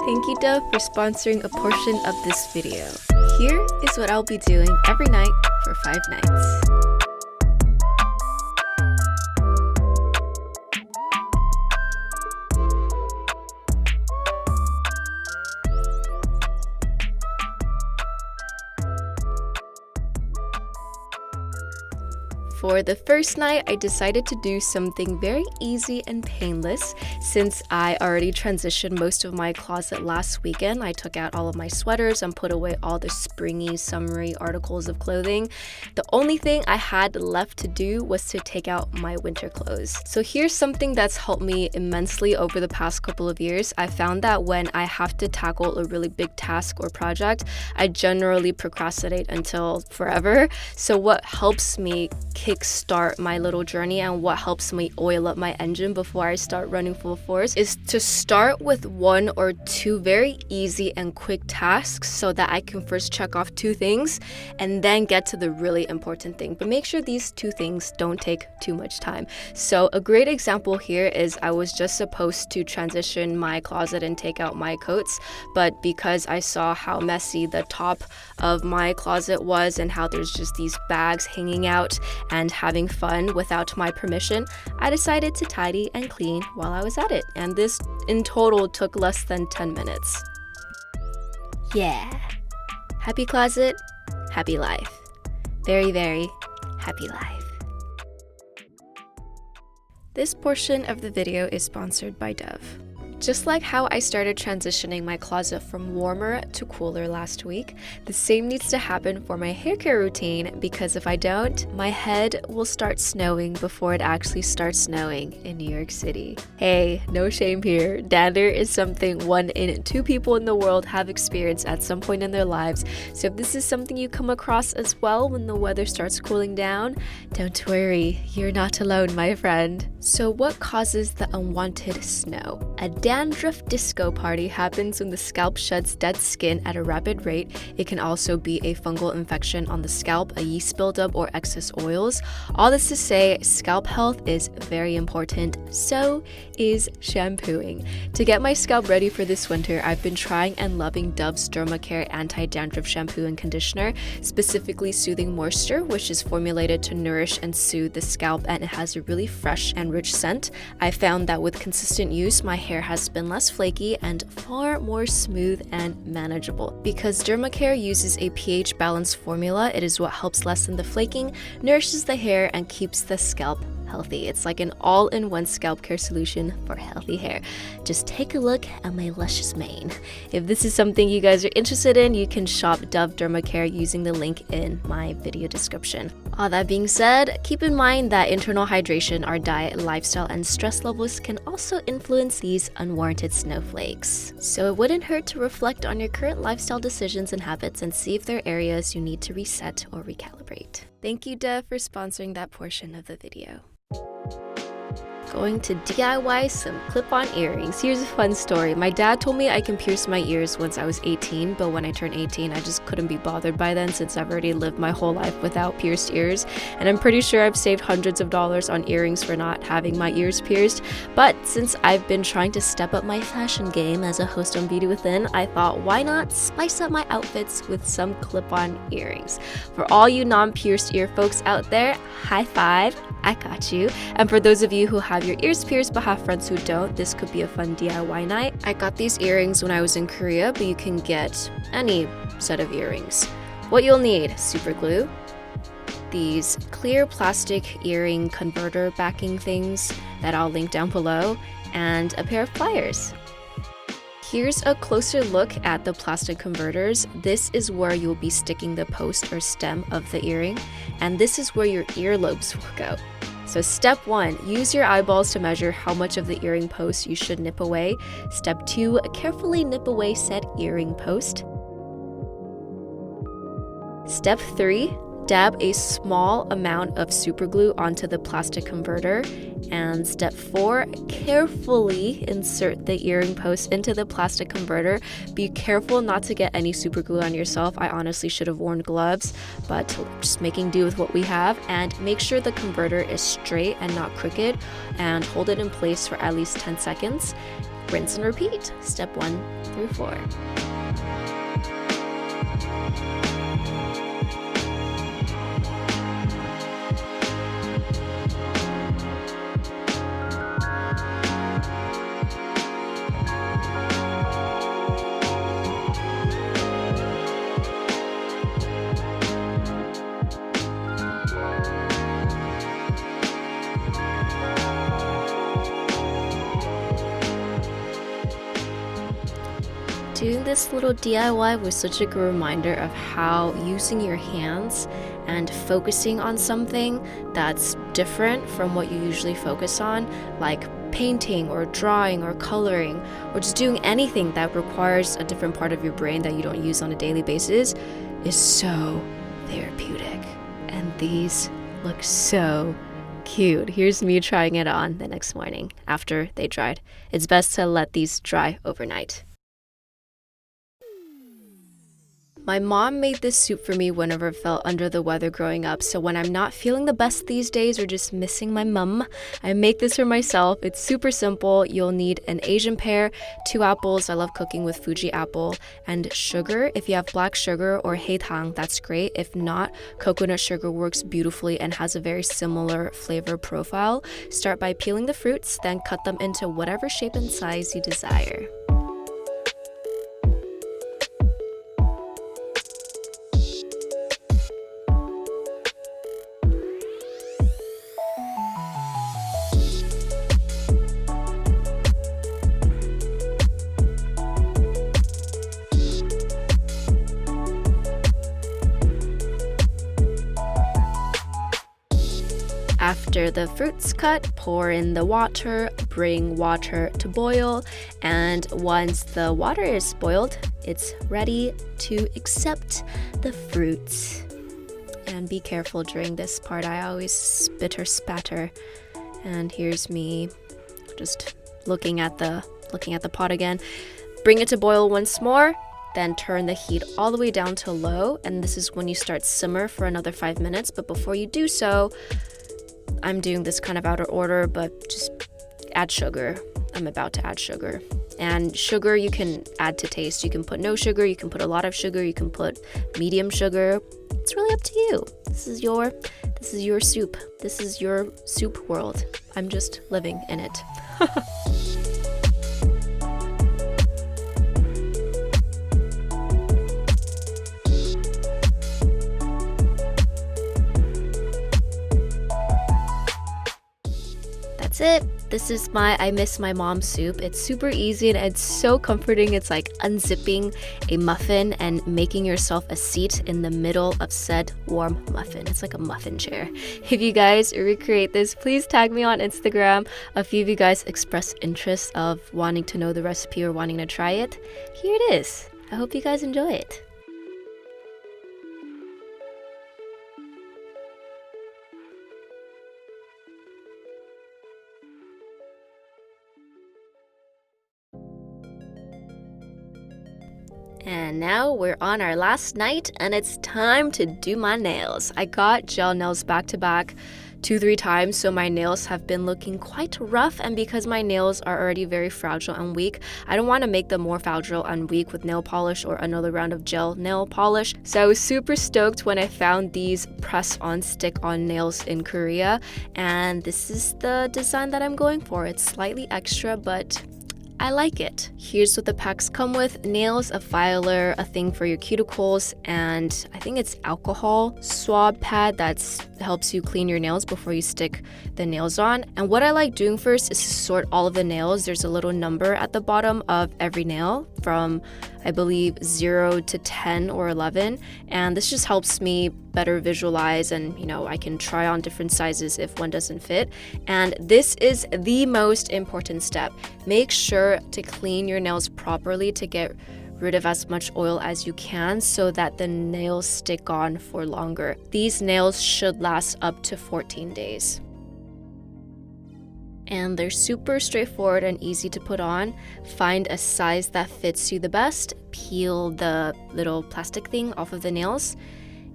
Thank you, Dove, for sponsoring a portion of this video. Here is what I'll be doing every night for 5 nights. For the first night, I decided to do something very easy and painless. Since I already transitioned most of my closet last weekend, I took out all of my sweaters and put away all the springy, summery articles of clothing. The only thing I had left to do was to take out my winter clothes. So here's something that's helped me immensely over the past couple of years. I found that when I have to tackle a really big task or project, I generally procrastinate until forever. So what helps me kickstart my little journey and what helps me oil up my engine before I start running full force is to start with 1 or 2 very easy and quick tasks so that I can first check off 2 things and then get to the really important thing. But make sure these 2 things don't take too much time. So a great example here is I was just supposed to transition my closet and take out my coats, but because I saw how messy the top of my closet was and how there's just these bags hanging out and having fun without my permission, I decided to tidy and clean while I was at it. And this in total took less than 10 minutes. Yeah. Happy closet, happy life. Very, very happy life. This portion of the video is sponsored by Dove. Just like how I started transitioning my closet from warmer to cooler last week, the same needs to happen for my hair care routine, because if I don't, my head will start snowing before it actually starts snowing in New York City. Hey, no shame here. Dander is something 1 in 2 people in the world have experienced at some point in their lives. So if this is something you come across as well when the weather starts cooling down, don't worry, you're not alone, my friend. So what causes the unwanted snow? A dandruff disco party happens when the scalp sheds dead skin at a rapid rate. It can also be a fungal infection on the scalp, a yeast buildup, or excess oils. All this to say, scalp health is very important. So is shampooing. To get my scalp ready for this winter, I've been trying and loving Dove's DermaCare anti-dandruff shampoo and conditioner, specifically Soothing Moisture, which is formulated to nourish and soothe the scalp, and it has a really fresh and rich scent. I found that with consistent use, my hair has been less flaky and far more smooth and manageable. Because DermaCare uses a pH balanced formula, it is what helps lessen the flaking, nourishes the hair, and keeps the scalp healthy. It's like an all-in-one scalp care solution for healthy hair. Just take a look at my luscious mane. If this is something you guys are interested in, you can shop Dove DermaCare using the link in my video description. All that being said, keep in mind that internal hydration, our diet, lifestyle, and stress levels can also influence these unwarranted snowflakes. So it wouldn't hurt to reflect on your current lifestyle decisions and habits and see if there are areas you need to reset or recalibrate. Thank you, Dove, for sponsoring that portion of the video. Going to DIY some clip-on earrings. Here's a fun story. My dad told me I can pierce my ears once I was 18, but when I turned 18, I just couldn't be bothered by then since I've already lived my whole life without pierced ears. And I'm pretty sure I've saved hundreds of dollars on earrings for not having my ears pierced. But since I've been trying to step up my fashion game as a host on Beauty Within, I thought, why not spice up my outfits with some clip-on earrings? For all you non-pierced ear folks out there, high five, I got you. And for those of you who have your ears pierced but have friends who don't, this could be a fun DIY night. I got these earrings when I was in Korea, but you can get any set of earrings. What you'll need: super glue, these clear plastic earring converter backing things that I'll link down below, and a pair of pliers. Here's a closer look at the plastic converters. This is where you'll be sticking the post or stem of the earring, and this is where your earlobes will go. So step 1, use your eyeballs to measure how much of the earring post you should nip away. Step 2, carefully nip away said earring post. Step 3, dab a small amount of super glue onto the plastic converter. And step 4, carefully insert the earring post into the plastic converter. Be careful not to get any super glue on yourself. I honestly should have worn gloves, but just making do with what we have. And make sure the converter is straight and not crooked, and hold it in place for at least 10 seconds. rinse and repeat, step 1 through 4. Doing this little DIY was such a good reminder of how using your hands and focusing on something that's different from what you usually focus on, like painting or drawing or coloring, or just doing anything that requires a different part of your brain that you don't use on a daily basis, is so therapeutic. And these look so cute. Here's me trying it on the next morning after they dried. It's best to let these dry overnight. My mom made this soup for me whenever I felt under the weather growing up, so when I'm not feeling the best these days or just missing my mum, I make this for myself. It's super simple. You'll need an Asian pear, 2 apples, I love cooking with Fuji apple, and sugar. If you have black sugar or haetang, that's great. If not, coconut sugar works beautifully and has a very similar flavor profile. Start by peeling the fruits, then cut them into whatever shape and size you desire. After the fruit's cut, pour in the water, bring water to boil, and once the water is boiled, it's ready to accept the fruits. And be careful during this part, I always spit or spatter. And here's me just looking at the pot again. Bring it to boil once more, then turn the heat all the way down to low, and this is when you start simmer for another 5 minutes. But before you do so, I'm doing this kind of out of order, but just add sugar. I'm about to add sugar. And sugar you can add to taste. You can put no sugar, you can put a lot of sugar, you can put medium sugar. It's really up to you. This is your soup. This is your soup world. I'm just living in it. That's it. This is my I miss my mom soup. It's super easy and it's so comforting. It's like unzipping a muffin and making yourself a seat in the middle of said warm muffin. It's like a muffin chair. If you guys recreate this, please tag me on Instagram. A few of you guys expressed interest of wanting to know the recipe or wanting to try it. Here it is. I hope you guys enjoy it. And now we're on our last night and it's time to do my nails. I got gel nails back to back 2-3 times, so my nails have been looking quite rough, and because my nails are already very fragile and weak, I don't want to make them more fragile and weak with nail polish or another round of gel nail polish. So I was super stoked when I found these press-on stick-on nails in Korea, and this is the design that I'm going for. It's slightly extra, but I like it. Here's what the packs come with: nails, a filer, a thing for your cuticles, and I think it's alcohol swab pad that helps you clean your nails before you stick the nails on. And what I like doing first is to sort all of the nails. There's a little number at the bottom of every nail from, I believe, 0 to 10 or 11, and this just helps me better visualize, and I can try on different sizes if one doesn't fit. And this is the most important step. Make sure to clean your nails properly to get rid of as much oil as you can so that the nails stick on for longer. These nails should last up to 14 days. And they're super straightforward and easy to put on. Find a size that fits you the best, peel the little plastic thing off of the nails,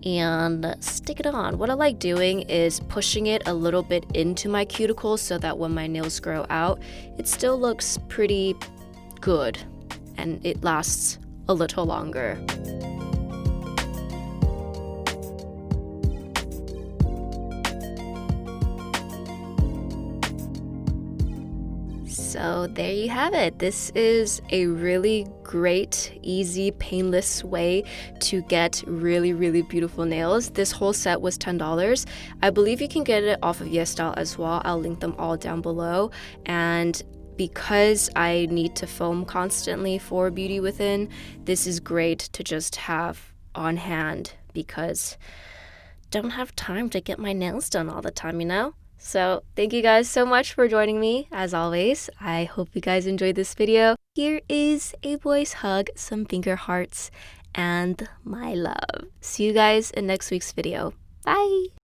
and stick it on. What I like doing is pushing it a little bit into my cuticles so that when my nails grow out, it still looks pretty good and it lasts a little longer. So there you have it. This is a really great, easy, painless way to get really, really beautiful nails. This whole set was $10. I believe you can get it off of YesStyle as well. I'll link them all down below. And because I need to film constantly for Beauty Within, this is great to just have on hand because I don't have time to get my nails done all the time, you know? So thank you guys so much for joining me. As always, I hope you guys enjoyed this video. Here is a voice hug, some finger hearts, and my love. See you guys in next week's video. Bye!